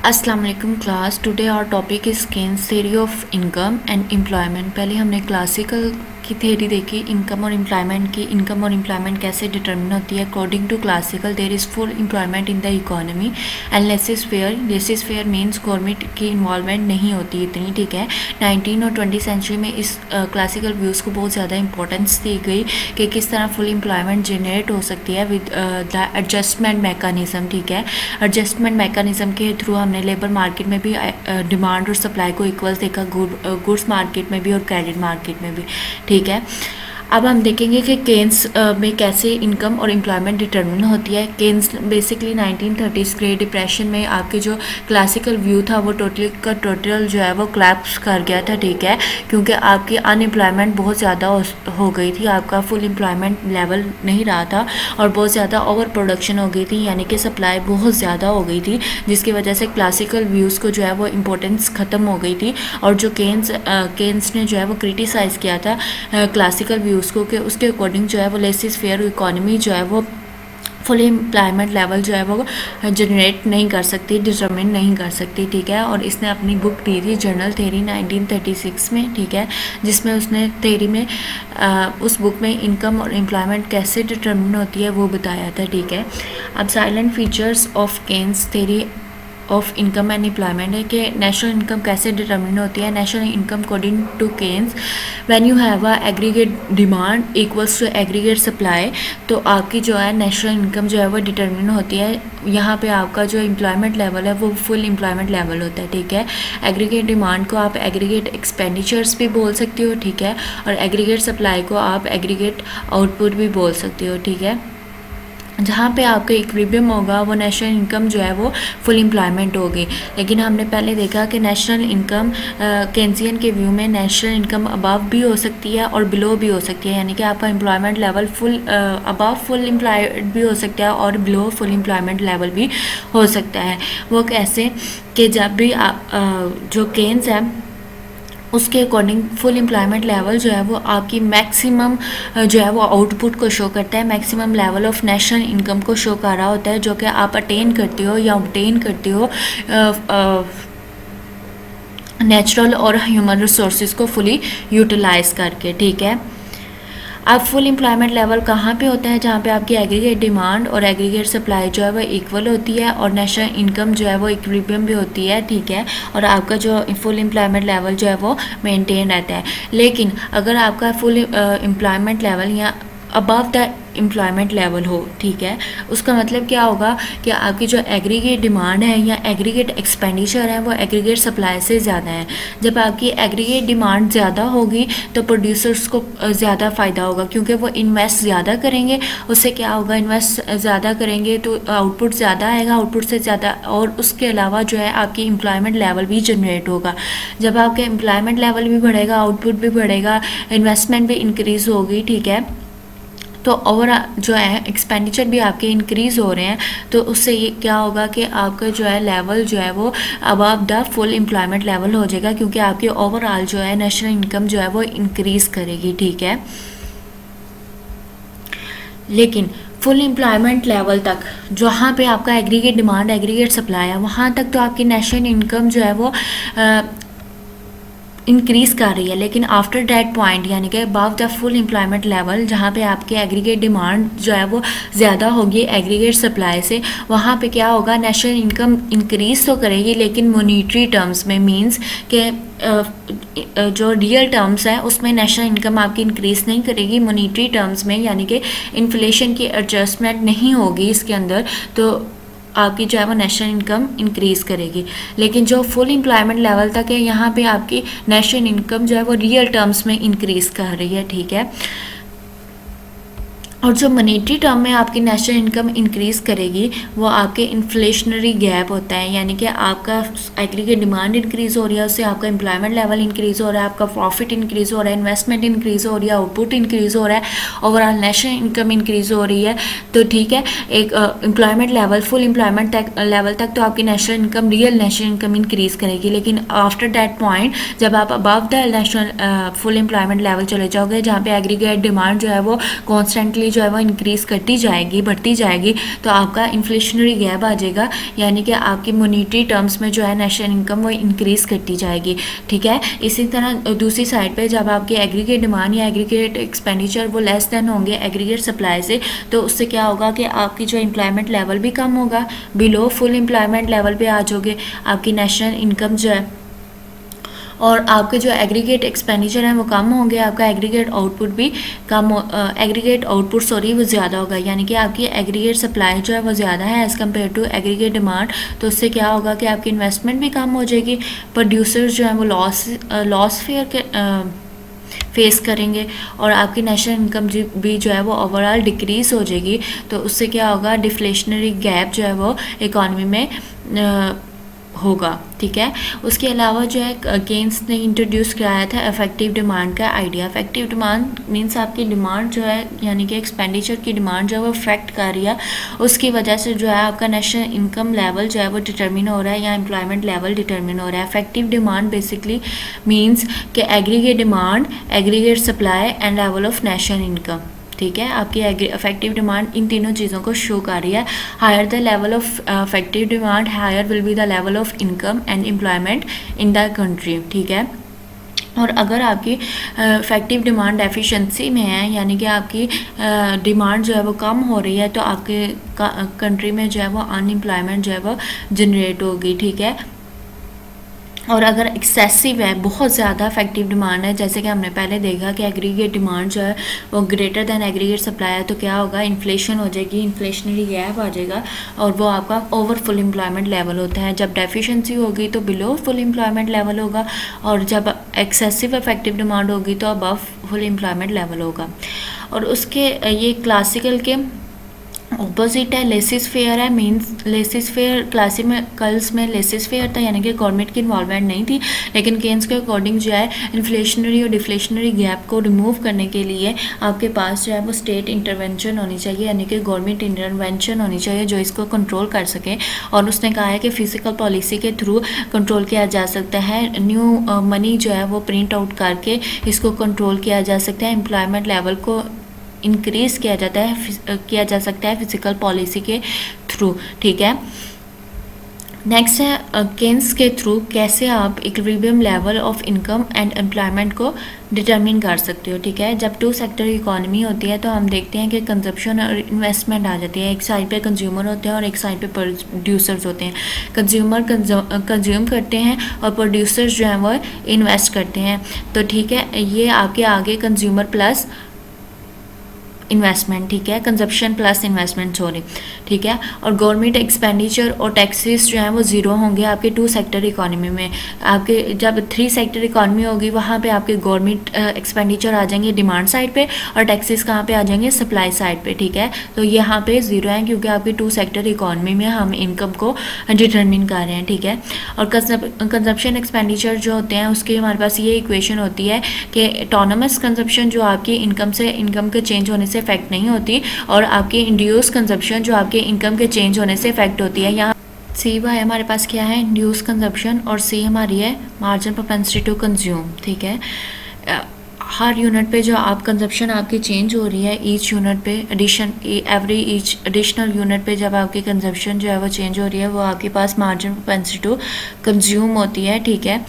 अस्सलाम वालेकुम class. Today our topic is Keynes theory of income and employment. पहले हमने क्लासिकल की थ्योरी देखी इनकम और एम्प्लॉयमेंट की। इनकम और एम्प्लॉयमेंट कैसे डिटरमिन होती है। According to classical there is full employment in the economy and laissez faire means government की इन्वॉल्वमेंट नहीं होती इतनी, ठीक है। 19 और 20 सेंचुरी में इस क्लासिकल व्यूज़ को बहुत ज़्यादा इंपॉर्टेंस दी गई कि किस तरह फुल एम्प्लॉयमेंट जनरेट हो सकती है विद द एडजस्टमेंट मैकेनिज़्म, ठीक है। एडजस्टमेंट मैकेनिज़्म के थ्रू हमने लेबर मार्केट में भी डिमांड और सप्लाई को इक्वल देखा, गुड्स मार्केट में भी और क्रेडिट मार्केट में भी, ठीक है। अब हम देखेंगे कि केन्स में कैसे इनकम और एम्प्लॉयमेंट डिटरमिन होती है। Keynes basically 1930s great depression में आपके जो क्लासिकल व्यू था वो टोटल जो है वो क्लैप्स कर गया था, ठीक है, क्योंकि आपकी अनएम्प्लॉयमेंट बहुत ज़्यादा हो गई थी। आपका फुल एम्प्लॉयमेंट लेवल नहीं रहा था और बहुत ज़्यादा ओवर प्रोडक्शन हो गई थी, यानी कि सप्लाई बहुत ज़्यादा हो गई थी, जिसकी वजह से क्लासिकल व्यूज़ को जो है वो इम्पोर्टेंस ख़त्म हो गई थी। और जो केन्स ने जो है वो क्रिटिसाइज़ किया था क्लासिकल व्यूज़ को कि उसके अकॉर्डिंग जो है वो लेसिस फेयर इकोनॉमी जो है वो फुल एम्प्लॉयमेंट लेवल जो है वो जनरेट नहीं कर सकती, डिटरमिन नहीं कर सकती, ठीक है। और इसने अपनी बुक दी थी जर्नल थ्योरी 1936 में, ठीक है, जिसमें उसने थ्योरी में उस बुक में इनकम और एम्प्लॉयमेंट कैसे डिटरमिन होती है वो बताया था, ठीक है। अब salient features of Keynes theory of income and employment है कि नेशनल इनकम कैसे डिटरमिन होती है। National income according to Keynes when you have a aggregate demand equals to aggregate supply, तो आपकी जो है नेशनल इनकम जो है वो डिटरमिन होती है। यहाँ पे आपका जो एम्प्लॉयमेंट लेवल है वो फुल एम्प्लॉयमेंट लेवल होता है, ठीक है। एग्रीगेट डिमांड को आप एग्रीगेट एक्सपेंडिचर्स भी बोल सकते हो, ठीक है, और एग्रीगेट सप्लाई को आप एग्रीगेट आउटपुट भी बोल सकते हो, ठीक है। जहाँ पे आपका इक्विलिब्रियम होगा वो नेशनल इनकम जो है वो फुल एम्प्लॉयमेंट होगी। लेकिन हमने पहले देखा कि नेशनल इनकम केन्सियन के व्यू में नेशनल इनकम अबव भी हो सकती है और बिलो भी हो सकती है, यानी कि आपका employment level above full employed भी हो सकता है और बिलो फुल एम्प्लॉयमेंट लेवल भी हो सकता है। वो कैसे कि जब भी जो केन्स है उसके अकॉर्डिंग फुल एम्प्लॉयमेंट लेवल जो है वो आपकी मैक्सिमम जो है वो आउटपुट को शो करता है, maximum level of national income को शो कर रहा होता है, जो कि आप अटेन करते हो या ऑब्टेन करते हो नेचुरल और ह्यूमन रिसोर्सेज को फुली यूटिलाइज करके, ठीक है। अब फुल एम्प्लॉयमेंट लेवल कहाँ पे होता है, जहाँ पे आपकी एग्रीगेट डिमांड और एग्रीगेट सप्लाई जो है वो इक्वल होती है और नेशनल इनकम जो है वो इक्विलिब्रियम भी होती है, ठीक है, और आपका जो फुल एम्प्लॉयमेंट लेवल जो है वो मेंटेन रहता है। लेकिन अगर आपका फुल एम्प्लॉयमेंट लेवल या अबव द एम्प्लॉयमेंट लेवल हो, ठीक है, उसका मतलब क्या होगा कि आपकी जो एग्रीगेट डिमांड है या एग्रीगेट एक्सपेंडिचर है वो एग्रीगेट सप्लाई से ज़्यादा है। जब आपकी एग्रीगेट डिमांड ज़्यादा होगी तो प्रोड्यूसर्स को ज़्यादा फ़ायदा होगा, क्योंकि वो इन्वेस्ट ज़्यादा करेंगे। उससे क्या होगा, इन्वेस्ट ज़्यादा करेंगे तो आउटपुट ज़्यादा आएगा, आउटपुट से ज़्यादा, और उसके अलावा जो है आपकी एम्प्लॉयमेंट लेवल भी जनरेट होगा। जब आपका एम्प्लॉयमेंट लेवल भी बढ़ेगा, आउटपुट भी बढ़ेगा, इन्वेस्टमेंट भी इंक्रीज़ होगी, ठीक है, तो ओवर जो है एक्सपेंडिचर भी आपके इंक्रीज़ हो रहे हैं, तो उससे ये क्या होगा कि आपका जो है लेवल जो है वो above the full employment level हो जाएगा, क्योंकि आपकी ओवरऑल जो है नेशनल इनकम जो है वो इंक्रीज़ करेगी, ठीक है। लेकिन फुल एम्प्लॉयमेंट लेवल तक जहाँ पे आपका एग्रीगेट डिमांड एग्रीगेट सप्लाई है वहाँ तक तो आपकी नेशनल इनकम जो है वो इंक्रीज़ कर रही है। लेकिन आफ्टर डैट पॉइंट यानी कि above the full employment level, जहाँ पे आपकी एग्रीगेट डिमांड जो है वो ज़्यादा होगी एग्रीगेट सप्लाई से, वहाँ पे क्या होगा, नेशनल इनकम इंक्रीज़ तो करेगी लेकिन मॉनिटरी टर्म्स में, मींस के जो रियल टर्म्स है उसमें नेशनल इनकम आपकी इंक्रीज़ नहीं करेगी, मॉनिटरी टर्म्स में, यानी कि इन्फ्लेशन की एडजस्टमेंट नहीं होगी इसके अंदर, तो आपकी जो है वो नेशनल इनकम इंक्रीज़ करेगी। लेकिन जो फुल एम्प्लॉयमेंट लेवल तक है यहाँ पे आपकी नेशनल इनकम जो है वो रियल टर्म्स में इंक्रीज़ कर रही है, ठीक है। और जो मॉनेटरी टर्म में आपकी नेशनल इनकम इंक्रीज़ करेगी वो आपके इन्फ्लेशनरी गैप होता है, यानी कि आपका एग्रीगेट डिमांड इंक्रीज़ हो रही है, उससे आपका एम्प्लॉयमेंट लेवल इंक्रीज़ हो रहा है, आपका प्रॉफिट इंक्रीज़ हो रहा है, इन्वेस्टमेंट इंक्रीज़ हो रही है, आउटपुट इंक्रीज़ हो रहा है, ओवरऑल नेशनल इनकम इंक्रीज़ हो रही है, तो ठीक है। एक employment level full employment level तक तो आपकी national income real national income increase करेगी, लेकिन आफ्टर दैट पॉइंट जब आप above the national full employment level चले जाओगे, जहाँ पे एग्रीगेट डिमांड जो है वो कॉन्स्टेंटली जो है वो इंक्रीज़ करती जाएगी, बढ़ती जाएगी, तो आपका इन्फ्लेशनरी गैप आ जाएगा, यानी कि आपकी मॉनेटरी टर्म्स में जो है नेशनल इनकम वो इंक्रीज़ करती जाएगी। ठीक है, इसी तरह दूसरी साइड पे जब आपकी एग्रीगेट डिमांड या एग्रीगेट एक्सपेंडिचर वो लेस देन होंगे एग्रीगेट सप्लाई से, तो उससे क्या होगा कि आपकी जो एम्प्लॉयमेंट लेवल भी कम होगा, बिलो फुल एम्प्लॉयमेंट लेवल पे आ जाओगे, आपकी नेशनल इनकम जो है और आपके जो एग्रीगेट एक्सपेंडिचर हैं वो कम होंगे, आपका एग्रीगेट आउटपुट भी कम एग्रीगेट आउटपुट वो ज़्यादा होगा, यानी कि आपकी एग्रीगेट सप्लाई जो है वो ज़्यादा है as compare to aggregate demand. तो उससे क्या होगा कि आपकी इन्वेस्टमेंट भी कम हो जाएगी, प्रोड्यूसर्स जो है वो लॉस फेयर के फेस करेंगे और आपकी नेशनल इनकम भी जो है वो ओवरऑल डिक्रीज़ हो जाएगी। तो उससे क्या होगा, डिफ्लेशनरी गैप जो है वो इकॉनमी में होगा। ठीक है, उसके अलावा जो है केन्स ने इंट्रोड्यूस कराया था इफेक्टिव डिमांड का आइडिया। इफेक्टिव डिमांड मींस आपकी डिमांड जो है यानी कि एक्सपेंडिचर की डिमांड जो है वो अफेक्ट कर रही है, उसकी वजह से जो है आपका नेशनल इनकम लेवल जो है वो डिटरमिन हो रहा है या एम्प्लॉयमेंट लेवल डिटरमिन हो रहा है। इफेक्टिव डिमांड बेसिकली मीन्स कि aggregate demand, aggregate supply and level of national income. ठीक है, आपकी इफेक्टिव डिमांड इन तीनों चीज़ों को शो कर रही है। Higher the level of effective demand, higher will be the level of income and employment in the country. ठीक है, और अगर आपकी इफेक्टिव डिमांड एफिशिएंसी में है, यानी कि आपकी डिमांड जो है वो कम हो रही है, तो आपके कंट्री में जो है वो अनएम्प्लॉयमेंट जो है वो जनरेट होगी। ठीक है, और अगर एक्सेसिव है, बहुत ज़्यादा इफेक्टिव डिमांड है, जैसे कि हमने पहले देखा कि एग्रीगेट डिमांड जो है वो ग्रेटर दैन एग्रीगेट सप्लाई है, तो क्या होगा, इन्फ्लेशन हो जाएगी, इन्फ्लेशनरी गैप आ जाएगा और वो आपका ओवर फुल एम्प्लॉयमेंट लेवल होता है। जब डेफिशिएंसी होगी तो बिलो फुल एम्प्लॉयमेंट लेवल होगा, और जब एक्सेसिव इफेक्टिव डिमांड होगी तो अबव फुल एम्प्लॉयमेंट लेवल होगा। और उसके ये क्लासिकल के ऑपोजिट है, लेसिस फेयर है। मींस लेसिस फेयर क्लासिकल्स में लेसिस फेयर था, यानी कि गवर्नमेंट की इन्वॉल्वमेंट नहीं थी, लेकिन केन्स के अकॉर्डिंग जो है इन्फ्लेशनरी और डिफ्लेशनरी गैप को रिमूव करने के लिए आपके पास जो है वो स्टेट इंटरवेंशन होनी चाहिए, यानी कि गवर्नमेंट इंटरवेंशन होनी चाहिए जो इसको कंट्रोल कर सके। और उसने कहा है कि फिजिकल पॉलिसी के थ्रू कंट्रोल किया जा सकता है, न्यू मनी जो है वो प्रिंट आउट करके इसको कंट्रोल किया जा सकता है, एम्प्लॉयमेंट लेवल को इंक्रीज़ किया जा सकता है फिजिकल पॉलिसी के थ्रू। ठीक है, नेक्स्ट है केन्स के थ्रू कैसे आप equilibrium level of income and employment को डिटरमिन कर सकते हो। ठीक है, जब टू सेक्टर इकोनॉमी होती है तो हम देखते हैं कि कंजप्शन और इन्वेस्टमेंट आ जाती है। एक साइड पे कंज्यूमर होते हैं और एक साइड पे प्रोड्यूसर्स होते हैं। कंज्यूमर कंज्यूम करते हैं और प्रोड्यूसर्स जो हैं वो इन्वेस्ट करते हैं। तो ठीक है, ये आपके आगे कंज्यूमर प्लस इन्वेस्टमेंट, ठीक है, कंजप्शन प्लस इन्वेस्टमेंट, सॉरी। ठीक है, और गवर्नमेंट एक्सपेंडिचर और टैक्सेस जो हैं वो ज़ीरो होंगे आपके टू सेक्टर इकोनॉमी में। आपके जब थ्री सेक्टर इकोनॉमी होगी वहाँ पे आपके गवर्नमेंट एक्सपेंडिचर आ जाएंगे डिमांड साइड पे और टैक्सेस कहाँ पे आ जाएंगे, सप्लाई साइड पे। ठीक है, तो यहाँ पे ज़ीरो है क्योंकि आपकी टू सेक्टर इकोनॉमी में हम इनकम को डिटरमिन कर रहे हैं। ठीक है, और कंजप्शन एक्सपेंडिचर जो होते हैं उसकी हमारे पास ये इक्वेशन होती है कि ऑटोनोमस कंजप्शन जो आपकी इनकम के चेंज होने से इफेक्ट नहीं होती और आपकी इंड्यूस कंजप्शन जो आपके इनकम के चेंज होने से इफेक्ट होती है। यहाँ सी वाई हमारे पास क्या है, इंड्यूस कंजप्शन, और सी हमारी है मार्जिन प्रोपेंसिटी टू कंज्यूम। ठीक है, हर यूनिट पे जो आप कंजप्शन आपकी चेंज हो रही है, ईच यूनिट पे ईच एडिशनल यूनिट पे जब आपकी कंजप्शन जो है वो चेंज हो रही है, वो आपके पास मार्जिन प्रोपेंसिटी टू कंज्यूम होती है। ठीक है,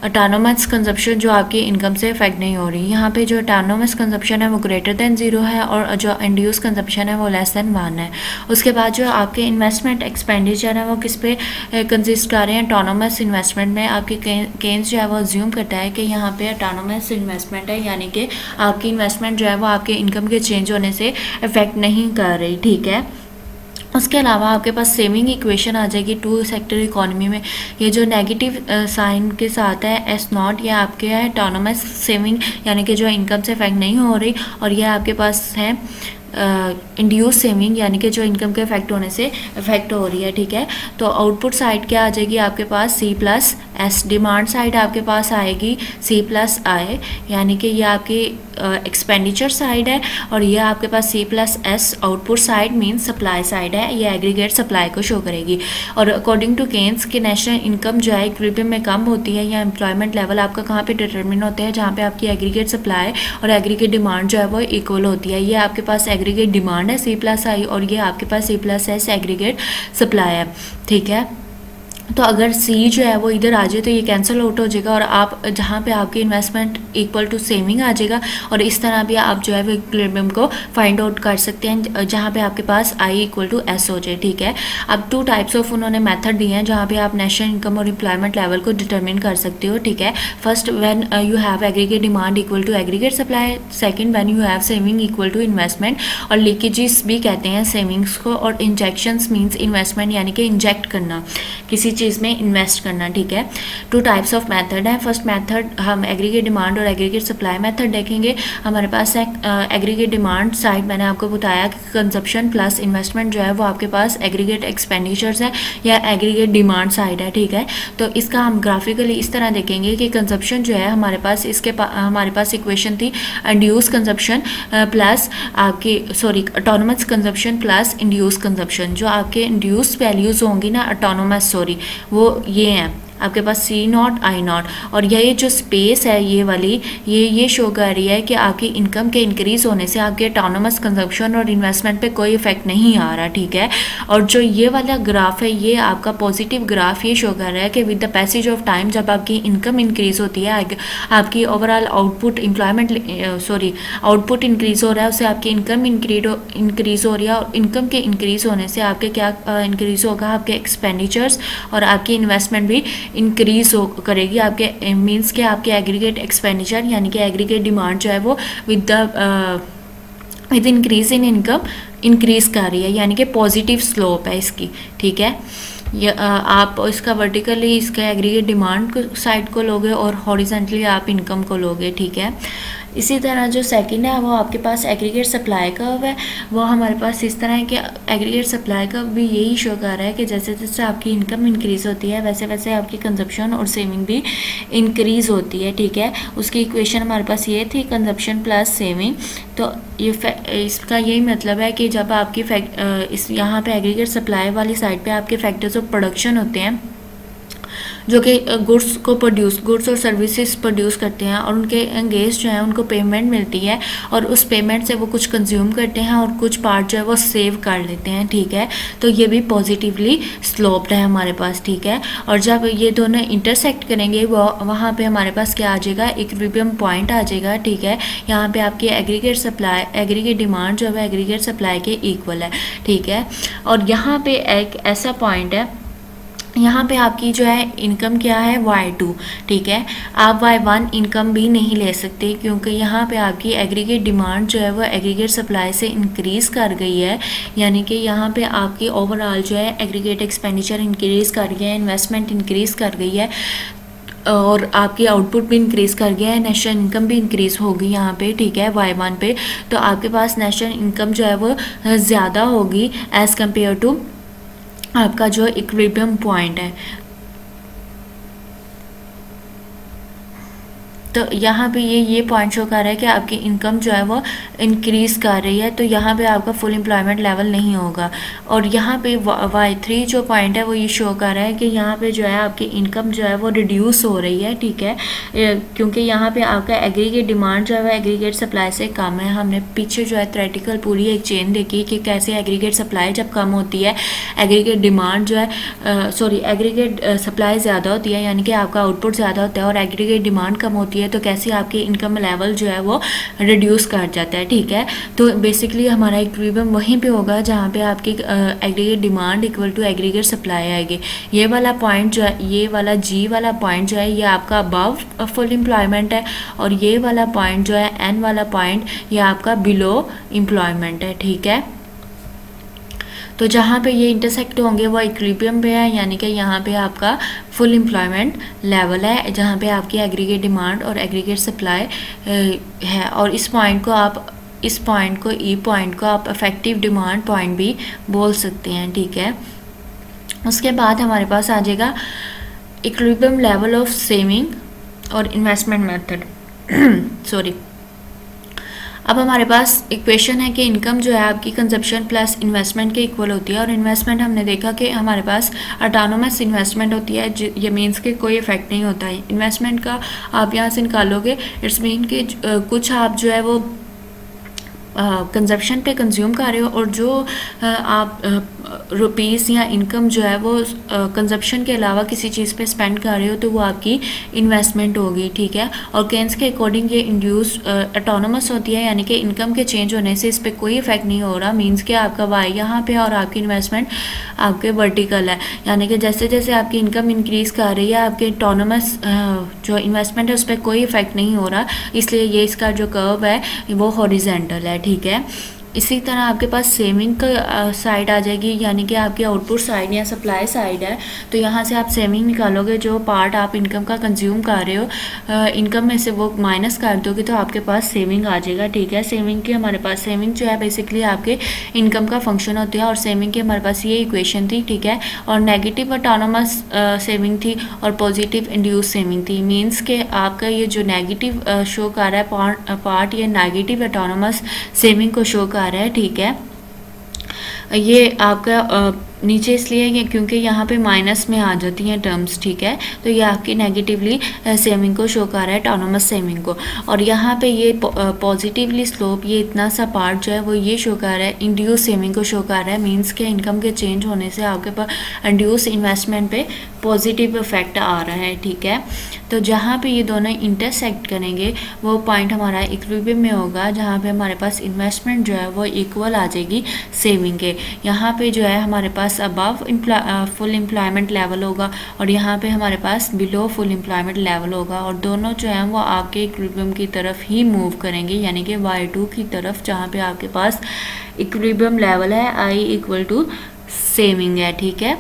ऑटोनोमस कंजप्शन जो आपकी इनकम से इफेक्ट नहीं हो रही। यहाँ पे जो ऑटोनोमस कंजप्शन है वो ग्रेटर देन ज़ीरो है और जो इंड्यूस कंजप्शन है वो लेस देन 1 है। उसके बाद जो आपके इन्वेस्टमेंट एक्सपेंडिचर है वो किस पे कंसिस्ट कर रहे हैं, ऑटोनोमस इन्वेस्टमेंट में। आपकी केन्स जो है वो अज्यूम करता है कि यहाँ पे ऑटोनोमस इन्वेस्टमेंट है, यानी कि आपकी इन्वेस्टमेंट जो है वो आपके इनकम के चेंज होने से इफेक्ट नहीं कर रही। ठीक है, उसके अलावा आपके पास सेविंग इक्वेशन आ जाएगी टू सेक्टर इकोनॉमी में। ये जो नेगेटिव साइन के साथ है एस नॉट, ये आपके है ऑटोनोमस सेविंग, यानी कि जो इनकम से इफेक्ट नहीं हो रही, और ये आपके पास है इंड्यूस सेविंग, यानी कि जो इनकम के इफेक्ट होने से इफेक्ट हो रही है। ठीक है, तो आउटपुट साइड क्या आ जाएगी आपके पास, C plus S. Demand side आपके पास आएगी सी प्लस आई, यानी कि ये आपकी एक्सपेंडिचर साइड है, और ये आपके पास C plus S output side means supply side है, ये एग्रीगेट सप्लाई को शो करेगी। और अकॉर्डिंग टू केन्स कि नेशनल इनकम जो है इक्विलिब्रियम में कम होती है, या एम्प्लॉयमेंट लेवल आपका कहाँ पे डिटरमिन होते हैं, जहाँ पे आपकी एग्रीगेट सप्लाई और एग्रीगेट डिमांड जो है वो इक्वल होती है। ये आपके पास एग्रीगेट डिमांड है सी प्लस आई, और ये आपके पास C plus S aggregate supply है, ठीक है। तो अगर सी जो है वो इधर आ जाए तो ये कैंसिल आउट हो जाएगा, और आप जहाँ पे आपकी इन्वेस्टमेंट इक्वल टू सेविंग आ जाएगा, और इस तरह भी आप जो है वो इक्विलिब्रियम को फाइंड आउट कर सकते हैं जहाँ पे आपके पास आई इक्वल टू एस हो जाए, ठीक है। अब 2 टाइप्स ऑफ उन्होंने मेथड दिए हैं जहाँ पे आप नेशनल इनकम और एम्प्लॉयमेंट लेवल को डिटरमिन कर सकते हो, ठीक है। First, when you have aggregate demand equal to aggregate supply. Second, when you have saving equal to investment, और लीकेजेस भी कहते हैं सेविंग्स को, और इंजेक्शंस मीन्स इन्वेस्टमेंट, यानी कि इंजेक्ट करना, किसी चीज़ में इन्वेस्ट करना, ठीक है। 2 टाइप्स ऑफ मेथड है। फर्स्ट मेथड हम एग्रीगेट डिमांड और एग्रीगेट सप्लाई मेथड देखेंगे। हमारे पास है एग्रीगेट डिमांड साइड, मैंने आपको बताया कि कंजप्शन प्लस इन्वेस्टमेंट जो है वो आपके पास एग्रीगेट एक्सपेंडिचर्स है या एग्रीगेट डिमांड साइड है, ठीक है। तो इसका हम ग्राफिकली इस तरह देखेंगे कि कंजप्शन जो है हमारे पास हमारे पास इक्वेशन थी इंड्यूस कंजप्शन प्लस आपकी autonomous consumption plus induce consumption. जो आपके इंड्यूस वैल्यूज होंगी ना ऑटोनोमस वो ये हैं आपके पास सी नॉट आई नॉट, और ये जो स्पेस है ये वाली ये शो कर रही है कि आपकी इनकम के इंक्रीज होने से आपके ऑटोनोमस कंजप्शन और इन्वेस्टमेंट पे कोई इफेक्ट नहीं आ रहा, ठीक है। और जो ये वाला ग्राफ है ये आपका पॉजिटिव ग्राफ ये शो कर रहा है कि with the passage of time जब आपकी इनकम इंक्रीज होती है, आपकी ओवरऑल आउटपुट आउटपुट इंक्रीज हो रहा है, उससे आपकी इनकम इंक्रीज हो रही है, और इनकम के इंक्रीज होने से आपके क्या इंक्रीज होगा, आपके एक्सपेंडिचर्स और आपकी इन्वेस्टमेंट भी इंक्रीज करेगी। आपके मीन्स के आपके एग्रीगेट एक्सपेंडिचर यानी कि एग्रीगेट डिमांड जो है वो with increase in income increase कर रही है, यानी कि पॉजिटिव स्लोप है इसकी, ठीक है। आप इसका वर्टिकली इसका एग्रीगेट डिमांड साइड को लोगे और हॉरिजॉन्टली आप इनकम को लोगे, ठीक है। इसी तरह जो सेकंड है वो आपके पास एग्रीगेट सप्लाई कर्व है, वो हमारे पास इस तरह है कि एग्रीगेट सप्लाई कर्व भी यही शो कर रहा है कि जैसे जैसे आपकी इनकम इंक्रीज़ होती है वैसे वैसे आपकी कंजप्शन और सेविंग भी इंक्रीज़ होती है, ठीक है। उसकी इक्वेशन हमारे पास ये थी कंजप्शन प्लस सेविंग। तो ये इसका यही मतलब है कि जब आपकी इस यहाँ पे एग्रीगेट सप्लाई वाली साइड पे आपके फैक्टर्स ऑफ प्रोडक्शन होते हैं जो कि गुड्स और सर्विसेज प्रोड्यूस करते हैं, और उनके एंगेज जो हैं उनको पेमेंट मिलती है, और उस पेमेंट से वो कुछ कंज्यूम करते हैं और कुछ पार्ट जो है वो सेव कर लेते हैं, ठीक है। तो ये भी पॉजिटिवली स्लोप्ड है हमारे पास, ठीक है। और जब ये दोनों इंटरसेक्ट करेंगे वहाँ पे हमारे पास क्या आ जाएगा, इक्विलिब्रियम पॉइंट आ जाएगा, ठीक है। यहाँ पे आपकी एग्रीगेट डिमांड जो है एग्रीगेट सप्लाई के इक्वल है, ठीक है। और यहाँ पे एक ऐसा पॉइंट है, यहाँ पे आपकी जो है इनकम क्या है Y2, ठीक है। आप Y1 इनकम भी नहीं ले सकते क्योंकि यहाँ पे आपकी एग्रीगेट डिमांड जो है वो एग्रीगेट सप्लाई से इंक्रीज़ कर गई है, यानी कि यहाँ पे आपकी ओवरऑल जो है एग्रीगेट एक्सपेंडिचर इंक्रीज़ कर गया है, इन्वेस्टमेंट इंक्रीज़ कर गई है, और आपकी आउटपुट भी इंक्रीज़ कर गया है, नेशनल इनकम भी इंक्रीज़ होगी यहाँ पे, ठीक है, Y1 पे। तो आपके पास नेशनल इनकम जो है वो ज़्यादा होगी एज़ कम्पेयर टू आपका जो इक्विलिब्रियम पॉइंट है। तो यहाँ पे ये पॉइंट शो कर रहा है कि आपकी इनकम जो है वो इंक्रीज़ कर रही है, तो यहाँ पे आपका फुल एम्प्लॉयमेंट लेवल नहीं होगा। और यहाँ पे Y3 जो पॉइंट है वो ये शो कर रहा है कि यहाँ पे जो है आपकी इनकम जो है वो रिड्यूस हो रही है, ठीक है, क्योंकि यहाँ पे आपका एग्रीगेट डिमांड जो है वो एग्रीगेट सप्लाई से कम है। हमने पीछे जो है थ्योरेटिकल पूरी एक चेन देखी कि कैसे एग्रीगेट सप्लाई जब कम होती है एग्रीगेट डिमांड जो है एग्रीगेट सप्लाई ज़्यादा होती है, यानी कि आपका आउटपुट ज़्यादा होता है, और एग्रीगेट डिमांड कम होती है तो कैसे आपकी इनकम लेवल जो है वो रिड्यूस कर जाता है, ठीक है। तो बेसिकली हमारा इक्विलिब्रियम वहीं पे होगा जहाँ पे आपकी aggregate demand equal to aggregate supply आएगी। ये वाला पॉइंट जो है, ये वाला G वाला पॉइंट जो है ये आपका अबव फुल एम्प्लॉयमेंट है, और ये वाला पॉइंट जो है N वाला पॉइंट ये आपका बिलो एम्प्लॉयमेंट है, ठीक है। तो जहाँ पे ये इंटरसेक्ट होंगे वो इक्विलिब्रियम पे है, यानी कि यहाँ पे आपका फुल एम्प्लॉयमेंट लेवल है जहाँ पे आपकी एग्रीगेट डिमांड और एग्रीगेट सप्लाई है। और इस पॉइंट को ई पॉइंट को आप इफेक्टिव डिमांड पॉइंट भी बोल सकते हैं, ठीक है। उसके बाद हमारे पास आ जाएगा इक्विलिब्रियम लेवल ऑफ सेविंग और इन्वेस्टमेंट मेथड सॉरी। अब हमारे पास इक्वेशन है कि इनकम जो है आपकी कंजप्शन प्लस इन्वेस्टमेंट के इक्वल होती है, और इन्वेस्टमेंट हमने देखा कि हमारे पास ऑटोनोमस इन्वेस्टमेंट होती है, ये मीन्स के कोई इफेक्ट नहीं होता है इन्वेस्टमेंट का। आप यहाँ से निकालोगे, इट्स मीन कि कुछ आप जो है वो कंजप्शन पे कंज्यूम कर रहे हो, और जो आप रुपीज़ या इनकम जो है वो कंजप्शन के अलावा किसी चीज़ पे स्पेंड कर रहे हो, तो वो आपकी इन्वेस्टमेंट होगी, ठीक है। और केन्स के अकॉर्डिंग ये इंड्यूस ऑटोनोमस होती है, यानी कि इनकम के चेंज होने से इस पर कोई इफेक्ट नहीं हो रहा, मीन्स कि आपका वाई यहाँ पे और आपकी इन्वेस्टमेंट आपके वर्टिकल है, यानी कि जैसे जैसे आपकी इनकम इंक्रीज़ कर रही है आपके ऑटोनोमस जो इन्वेस्टमेंट है उस पर कोई इफेक्ट नहीं हो रहा, इसलिए ये इसका जो कर्व है वो हॉरिजेंटल है, ठीक है। इसी तरह आपके पास सेविंग का साइड आ जाएगी, यानी कि आपकी आउटपुट साइड या सप्लाई साइड है, तो यहाँ से आप सेविंग निकालोगे, जो पार्ट आप इनकम का कंज्यूम कर रहे हो इनकम में से वो माइनस कर दोगे तो आपके पास सेविंग आ जाएगा, ठीक है। सेविंग की हमारे पास सेविंग जो है बेसिकली आपके इनकम का फंक्शन होती है, और सेविंग की हमारे पास ये इक्वेशन थी, ठीक है। और नेगेटिव ऑटोनोमस सेविंग थी और पॉजिटिव इंड्यूस सेविंग थी, मीन्स के आपका ये जो नेगेटिव शो कर रहा है पार्ट ये नेगेटिव ऑटोनोमस सेविंग को शो कर रहा है, ठीक है। ये आपका नीचे इसलिए है क्योंकि यहाँ पे माइनस में आ जाती हैं टर्म्स, ठीक है, तो ये आपकी नेगेटिवली सेविंग को शो कर रहा है ऑटोनोमस सेविंग को, और यहाँ पे ये पॉजिटिवली स्लोप ये इतना सा पार्ट जो है वो ये शो कर रहा है इंड्यूस सेविंग को शो कर रहा है, मीन्स के इनकम के चेंज होने से आपके पास इंड्यूस इन्वेस्टमेंट पे पॉजिटिव इफेक्ट आ रहा है, ठीक है। तो जहाँ पे ये दोनों इंटरसेक्ट करेंगे वो पॉइंट हमारा इक्विलिब्रियम में होगा, जहाँ पे हमारे पास इन्वेस्टमेंट जो है वो इक्वल आ जाएगी सेविंग के। यहाँ पे जो है हमारे पास अबव फुल एम्प्लॉयमेंट लेवल होगा, और यहाँ पे हमारे पास बिलो फुल एम्प्लॉयमेंट लेवल होगा, और दोनों जो है वो आपके इक्विलिब्रियम की तरफ ही मूव करेंगे, यानी कि Y2 की तरफ, जहाँ पे आपके पास इक्विलिब्रियम लेवल है I इक्वल टू सेविंग है, ठीक है।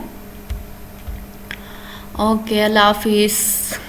ओके, अल्लाह हाफिज़।